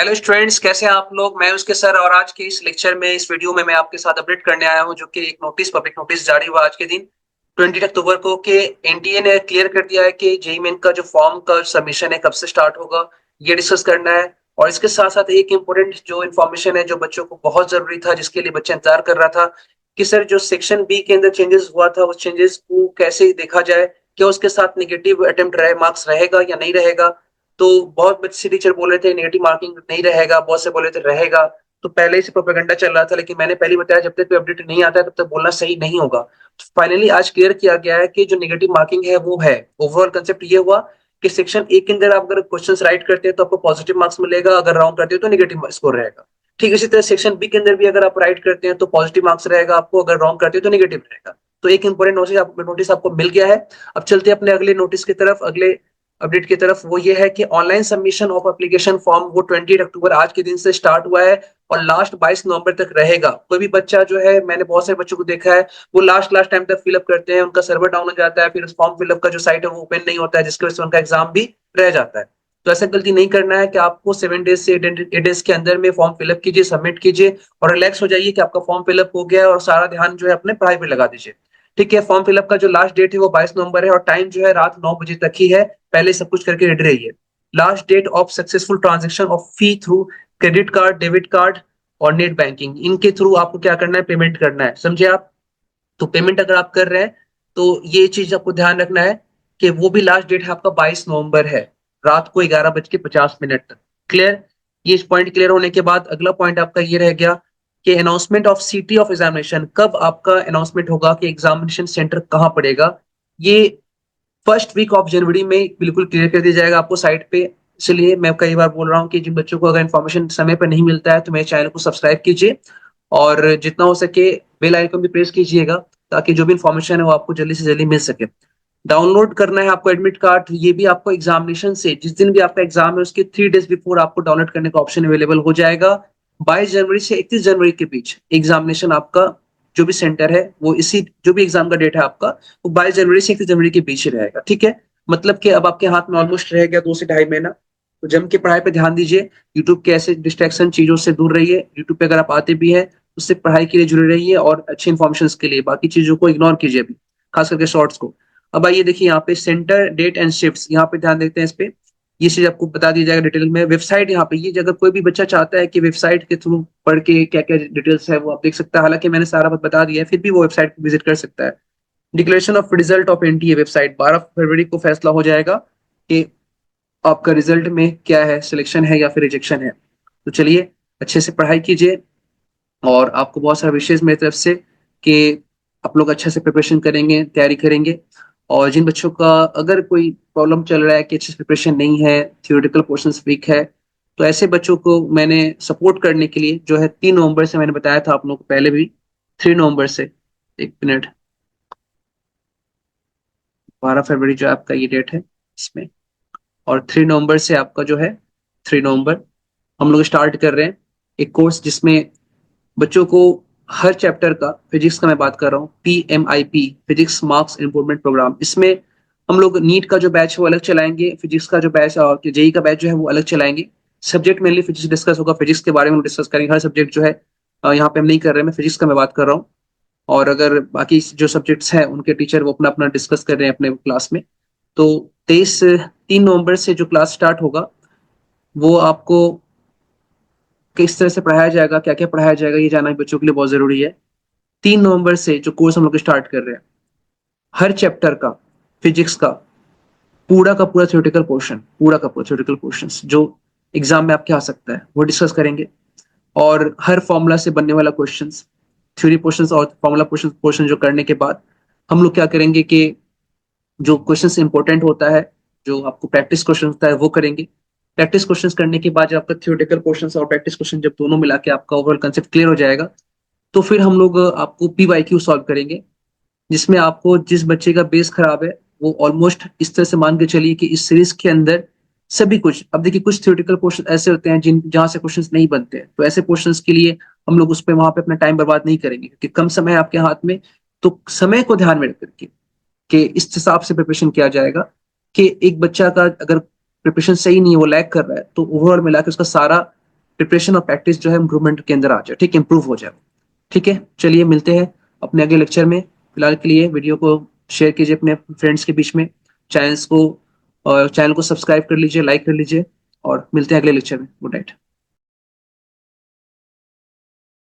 Hello students, कैसे हैं आप लोग। मैं उसके सर और आज के इस लेक्चर में इस वीडियो में मैं आपके साथ अपडेट करने आया हूं जो कि एक पब्लिक नोटिस जारी हुआ आज के दिन 20 अक्टूबर को कि एनटीए ने क्लियर कर दिया है कि जेईई मेन का जो फॉर्म का सबमिशन है कब से स्टार्ट होगा, ये डिस्कस करना है। और इसके साथ साथ एक इंपॉर्टेंट जो इन्फॉर्मेशन है जो बच्चों को बहुत जरूरी था, जिसके लिए बच्चा इंतजार कर रहा था कि सर जो सेक्शन बी के अंदर चेंजेस हुआ था उस चेंजेस को कैसे देखा जाए, क्या उसके साथ निगेटिव अटेम्प्ट रहे मार्क्स रहेगा या नहीं रहेगा। तो बहुत बच्चे टीचर बोल रहे थे नेगेटिव मार्किंग नहीं रहेगा, बहुत से बोल रहे थे रहेगा। तो पहले ही से प्रोपेगेंडा चल रहा था, लेकिन मैंने पहले बताया जब तक कोई अपडेट नहीं आता है तब तक बोलना सही नहीं होगा। तो फाइनली आज क्लियर किया गया है कि जो नेगेटिव मार्किंग है वो है। ओवरऑल कंसेप्ट ये हुआ कि सेक्शन ए के अंदर आप अगर क्वेश्चन राइट करते हैं तो आपको पॉजिटिव मार्क्स मिलेगा, अगर रॉन्ग करते हो तो नेगेटिव स्कोर रहेगा। ठीक इसी तरह सेक्शन बी के अंदर भी अगर आप राइट करते हैं तो पॉजिटिव मार्क्स रहेगा आपको, अगर रॉन्ग करते हो तो नेगेटिव रहेगा। तो एक इंपॉर्टेंट नोटिस आपको मिल गया है। अब चलते हैं अपने अगले नोटिस की तरफ, अगले अपडेट की तरफ। वो ये है कि online submission of application form वो 20 अक्टूबर आज के दिन से स्टार्ट हुआ है और लास्ट 22 नवंबर तक रहेगा। कोई भी बच्चा जो है, मैंने बहुत सारे बच्चों को देखा है, वो लास्ट टाइम तक फिलअप करते हैं, उनका सर्वर डाउन हो जाता है, फिर उस फॉर्म फिलअप का जो साइट है वो ओपन नहीं होता है, जिसकी वजह से उनका एग्जाम भी रह जाता है। तो ऐसा गलती नहीं करना है कि आपको 7 डेज से 8 डेज के अंदर में फॉर्म फिलअप कीजिए, सबमिट कीजिए और रिलैक्स हो जाइए कि आपका फॉर्म फिलअप हो गया है और सारा ध्यान जो है अपने पढ़ाई पे लगा दीजिए। ठीक है, फॉर्म फिलअप का जो लास्ट डेट है वो 22 नवंबर है और टाइम जो है रात 9 बजे तक ही है। पहले सब कुछ करके रेडी रहिए। Last date of successful transaction of fee through credit card, debit card और नेट बैंकिंग, इनके थ्रू आपको क्या करना है, पेमेंट करना है, समझे आप। तो पेमेंट अगर आप कर रहे हैं तो ये चीज आपको ध्यान रखना है कि वो भी लास्ट डेट है आपका 22 नवंबर है, रात को 11:50 तक। क्लियर। ये पॉइंट क्लियर होने के बाद अगला पॉइंट आपका ये रह गया कि announcement of city of examination, कब आपका अनाउंसमेंट होगा कि एग्जामिनेशन सेंटर कहाँ पड़ेगा। ये फर्स्ट वीक ऑफ जनवरी में बिल्कुल क्लियर कर दिया जाएगा आपको साइट पे। इसलिए मैं कई बार बोल रहा हूँ कि जिन बच्चों को अगर इन्फॉर्मेशन समय पर नहीं मिलता है तो मेरे चैनल को सब्सक्राइब कीजिए और जितना हो सके बेल आइकन भी प्रेस कीजिएगा, ताकि जो भी इन्फॉर्मेशन है वो आपको जल्दी से जल्दी मिल सके। डाउनलोड करना है आपको एडमिट कार्ड, ये भी आपको एग्जामिनेशन से जिस दिन भी आपका एग्जाम है उसके 3 डेज बिफोर आपको डाउनलोड करने का ऑप्शन अवेलेबल हो जाएगा। 22 जनवरी से 31 जनवरी के बीच एग्जामिनेशन आपका जो भी सेंटर है वो इसी जो भी एग्जाम का डेट है आपका वो 22 जनवरी से 31 जनवरी के बीच ही रहेगा। ठीक है, मतलब कि अब आपके हाथ में ऑलमोस्ट रह गया 2 से ढाई महीना। तो जम के पढ़ाई पे ध्यान दीजिए, यूट्यूब के ऐसे डिस्ट्रैक्शन चीजों से दूर रहिए। यूट्यूब पे अगर आप आते भी हैं उससे पढ़ाई के लिए जुड़े रहिए और अच्छे इन्फॉर्मेशन के लिए, बाकी चीजों को इग्नोर कीजिए अभी, खास करके शॉर्ट्स को। अब आइए देखिए यहाँ पे सेंटर डेट एंड शिफ्ट्स, यहाँ पे ध्यान देते हैं इस पे। ये चीज आपको बता दी जाएगा डिटेल में। वेबसाइट यहाँ पे, ये अगर कोई भी बच्चा चाहता है कि वेबसाइट के थ्रू पढ़ के क्या क्या डिटेल्स है वो आप देख सकता है, हालांकि मैंने सारा बात बता दिया है, फिर भी वो वेबसाइट विजिट कर सकता है। Declaration of result of NTA website 12 फरवरी को फैसला हो जाएगा कि आपका रिजल्ट में क्या है, सिलेक्शन है या फिर रिजेक्शन है। तो चलिए अच्छे से पढ़ाई कीजिए और आपको बहुत सारा विशेष मेरी तरफ से कि आप लोग अच्छे से प्रिपरेशन करेंगे, तैयारी करेंगे। और जिन बच्चों का अगर कोई प्रॉब्लम चल रहा है कि अच्छे से प्रिपरेशन नहीं है, थियोरेटिकल पोर्शंस वीक है, तो ऐसे बच्चों को मैंने सपोर्ट करने के लिए जो है 3 नवंबर से, मैंने बताया था आप लोग को पहले भी, 3 नवंबर से, एक मिनट, 12 फरवरी जो आपका ये डेट है इसमें, और 3 नवंबर से आपका जो है 3 नवंबर हम लोग स्टार्ट कर रहे हैं एक कोर्स जिसमें बच्चों को हर चैप्टर का, फिजिक्स का मैं बात कर रहा हूँ, PMIP physics marks improvement programme, इसमें हम लोग नीट का जो बैच है वो अलग चलाएंगे, फिजिक्स का जो बैच और जेई का बैच जो है वो अलग चलाएंगे। सब्जेक्ट मेनली फिजिक्स डिस्कस होगा, फिजिक्स के बारे में डिस्कस करेंगे। हर सब्जेक्ट जो है यहाँ पे हम नहीं कर रहे हैं, मैं फिजिक्स का मैं बात कर रहा हूँ। और अगर बाकी जो सब्जेक्ट्स हैं उनके टीचर वो अपना अपना डिस्कस कर रहे हैं अपने क्लास में। तो 3 नवंबर से जो क्लास स्टार्ट होगा वो आपको किस तरह से पढ़ाया जाएगा, क्या क्या पढ़ाया जाएगा, ये जानना बच्चों के लिए बहुत जरूरी है। 3 नवंबर से जो कोर्स हम लोग स्टार्ट कर रहे हैं, हर चैप्टर का फिजिक्स का पूरा का पूरा थ्योरेटिकल पोर्शन, पूरा का पूरा थ्योरेटिकल पोर्शन जो एग्जाम में आपके आ सकता है वो डिस्कस करेंगे। और हर फॉर्मूला से बनने वाला क्वेश्चन, थ्योरी पोर्शन और फॉर्मूला पोर्शन जो करने के बाद हम लोग क्या करेंगे कि जो क्वेश्चन इंपॉर्टेंट होता है, जो आपको प्रैक्टिस क्वेश्चन होता है वो करेंगे। प्रैक्टिस क्वेश्चन करने के बाद जब आपका थ्योरेटिकल क्वेश्चन और प्रैक्टिस क्वेश्चन जब दोनों मिला के आपका ओवरऑल कंसेप्ट क्लियर हो जाएगा, तो फिर हम लोग आपको PYQ सॉल्व करेंगे, जिसमें आपको जिस बच्चे का बेस खराब है वो ऑलमोस्ट इस तरह से मान के चलिए कि इस सीरीज के अंदर सभी कुछ, अब देखिए कुछ थ्योरेटिकल क्वेश्चन ऐसे होते हैं जिन जहां से क्वेश्चंस नहीं बनते हैं, तो ऐसे क्वेश्चंस के लिए हम लोग उस पर वहां पे अपना टाइम बर्बाद नहीं करेंगे क्योंकि कम समय है आपके हाथ में। तो समय को ध्यान में रख करके कि इस हिसाब से प्रिपरेशन किया जाएगा कि एक बच्चा का अगर प्रिपरेशन सही नहीं है, वो लैग कर रहा है, तो ओवरऑल मिला के उसका सारा प्रिपरेशन और प्रैक्टिस जो है इम्प्रूवमेंट के अंदर आ जाए, ठीक, इम्प्रूव हो जाए। ठीक है, चलिए मिलते हैं अपने अगले लेक्चर में। फिलहाल के लिए वीडियो को शेयर कीजिए अपने फ्रेंड्स के बीच में, चैनल को सब्सक्राइब कर लीजिए, लाइक कर लीजिए, और मिलते हैं अगले लेक्चर में। Good night.